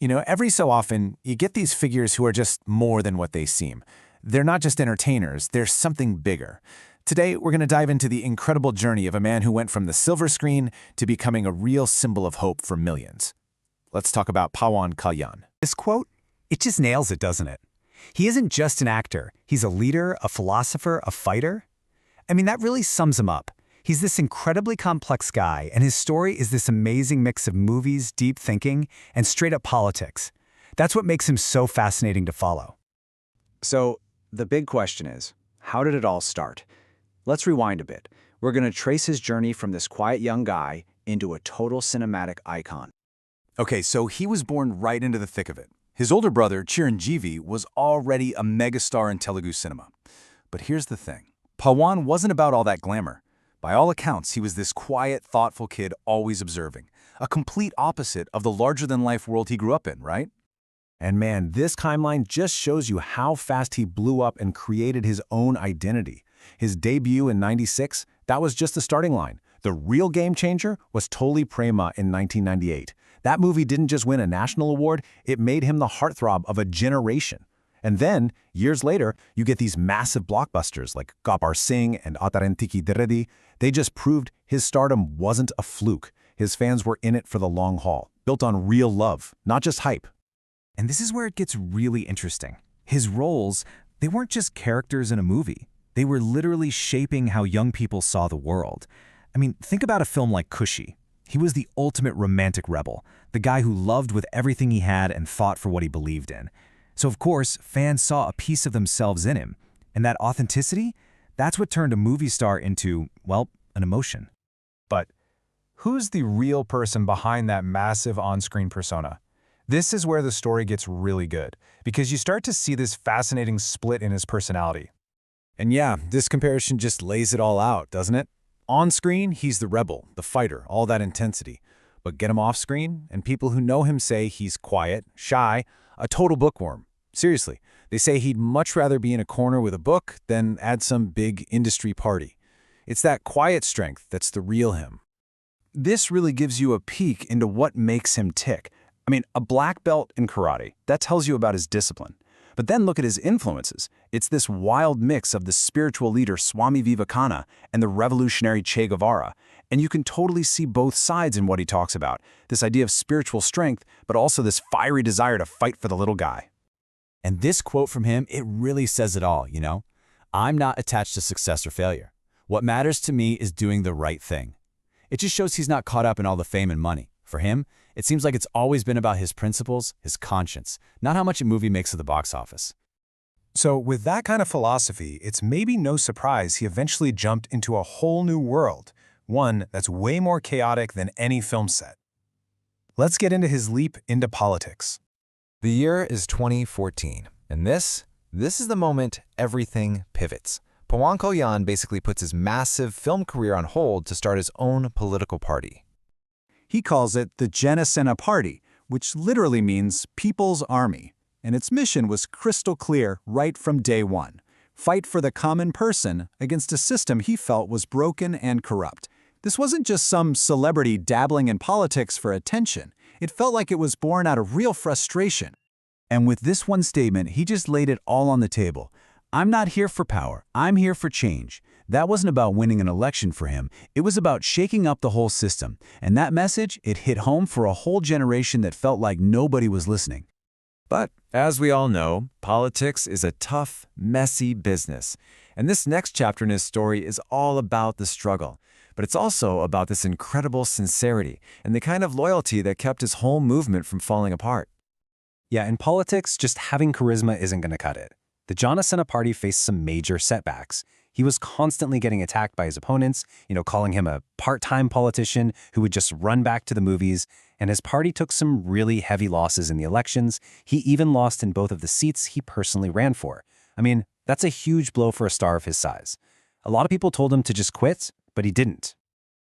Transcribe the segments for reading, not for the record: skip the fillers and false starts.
Every so often, you get these figures who are just more than what they seem. They're not just entertainers, they're something bigger. Today, we're going to dive into the incredible journey of a man who went from the silver screen to becoming a real symbol of hope for millions. Let's talk about Pawan Kalyan. This quote, it just nails it, doesn't it? He isn't just an actor. He's a leader, a philosopher, a fighter. That really sums him up. He's this incredibly complex guy, and his story is this amazing mix of movies, deep thinking, and straight-up politics. That's what makes him so fascinating to follow. So, the big question is, how did it all start? Let's rewind a bit. We're going to trace his journey from this quiet young guy into a total cinematic icon. Okay, so he was born right into the thick of it. His older brother, Chiranjeevi, was already a megastar in Telugu cinema. But here's the thing. Pawan wasn't about all that glamour. By all accounts, he was this quiet, thoughtful kid always observing. A complete opposite of the larger-than-life world he grew up in, right? And man, this timeline just shows you how fast he blew up and created his own identity. His debut in '96, that was just the starting line. The real game changer was Tholi Prema in 1998. That movie didn't just win a national award, it made him the heartthrob of a generation. And then, years later, you get these massive blockbusters like Gabbar Singh and Attarintiki Daredi. They just proved his stardom wasn't a fluke. His fans were in it for the long haul, built on real love, not just hype. And this is where it gets really interesting. His roles, they weren't just characters in a movie. They were literally shaping how young people saw the world. Think about a film like Khushi. He was the ultimate romantic rebel, the guy who loved with everything he had and fought for what he believed in. So of course, fans saw a piece of themselves in him. And that authenticity, that's what turned a movie star into, well, an emotion. But who's the real person behind that massive on-screen persona? This is where the story gets really good, because you start to see this fascinating split in his personality. And yeah, this comparison just lays it all out, doesn't it? On screen, he's the rebel, the fighter, all that intensity. But get him off screen, and people who know him say he's quiet, shy, a total bookworm. Seriously, they say he'd much rather be in a corner with a book than at some big industry party. It's that quiet strength that's the real him. This really gives you a peek into what makes him tick. A black belt in karate, that tells you about his discipline. But then look at his influences. It's this wild mix of the spiritual leader Swami Vivekananda and the revolutionary Che Guevara. And you can totally see both sides in what he talks about. This idea of spiritual strength, but also this fiery desire to fight for the little guy. And this quote from him, it really says it all, I'm not attached to success or failure. What matters to me is doing the right thing. It just shows he's not caught up in all the fame and money. For him, it seems like it's always been about his principles, his conscience, not how much a movie makes at the box office. So with that kind of philosophy, it's maybe no surprise he eventually jumped into a whole new world, one that's way more chaotic than any film set. Let's get into his leap into politics. The year is 2014, and this is the moment everything pivots. Pawan Kalyan basically puts his massive film career on hold to start his own political party. He calls it the Jana Sena Party, which literally means People's Army, and its mission was crystal clear right from day one. Fight for the common person against a system he felt was broken and corrupt. This wasn't just some celebrity dabbling in politics for attention. It felt like it was born out of real frustration. And with this one statement, he just laid it all on the table. I'm not here for power, I'm here for change. That wasn't about winning an election for him, it was about shaking up the whole system. And that message, it hit home for a whole generation that felt like nobody was listening. But as we all know, politics is a tough, messy business. And this next chapter in his story is all about the struggle. But it's also about this incredible sincerity and the kind of loyalty that kept his whole movement from falling apart. Yeah, in politics, just having charisma isn't going to cut it. The Jana Sena Party faced some major setbacks. He was constantly getting attacked by his opponents, calling him a part-time politician who would just run back to the movies, and his party took some really heavy losses in the elections. He even lost in both of the seats he personally ran for. That's a huge blow for a star of his size. A lot of people told him to just quit, but he didn't.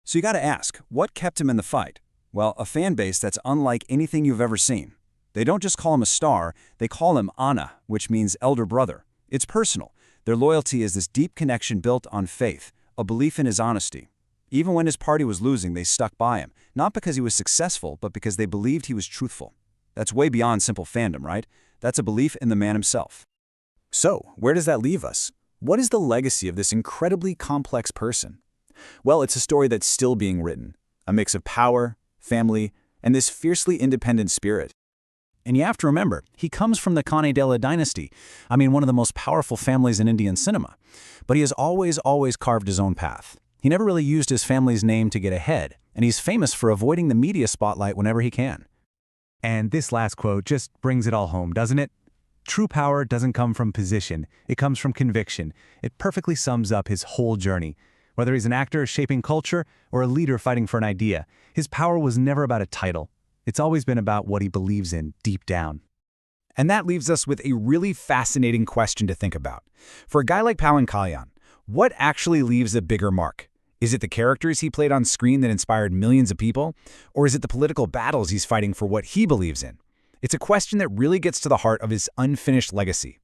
So you gotta ask, what kept him in the fight? Well, a fan base that's unlike anything you've ever seen. They don't just call him a star, they call him Anna, which means elder brother. It's personal. Their loyalty is this deep connection built on faith, a belief in his honesty. Even when his party was losing, they stuck by him, not because he was successful, but because they believed he was truthful. That's way beyond simple fandom, right? That's a belief in the man himself. So, where does that leave us? What is the legacy of this incredibly complex person? Well, it's a story that's still being written, a mix of power, family, and this fiercely independent spirit. And you have to remember, he comes from the Kannadela dynasty. I mean, one of the most powerful families in Indian cinema. But he has always carved his own path. He never really used his family's name to get ahead, and he's famous for avoiding the media spotlight whenever he can. And this last quote just brings it all home, doesn't it? True power doesn't come from position, it comes from conviction. It perfectly sums up his whole journey. Whether he's an actor shaping culture or a leader fighting for an idea, his power was never about a title. It's always been about what he believes in deep down. And that leaves us with a really fascinating question to think about. For a guy like Pawan Kalyan, what actually leaves a bigger mark? Is it the characters he played on screen that inspired millions of people? Or is it the political battles he's fighting for what he believes in? It's a question that really gets to the heart of his unfinished legacy.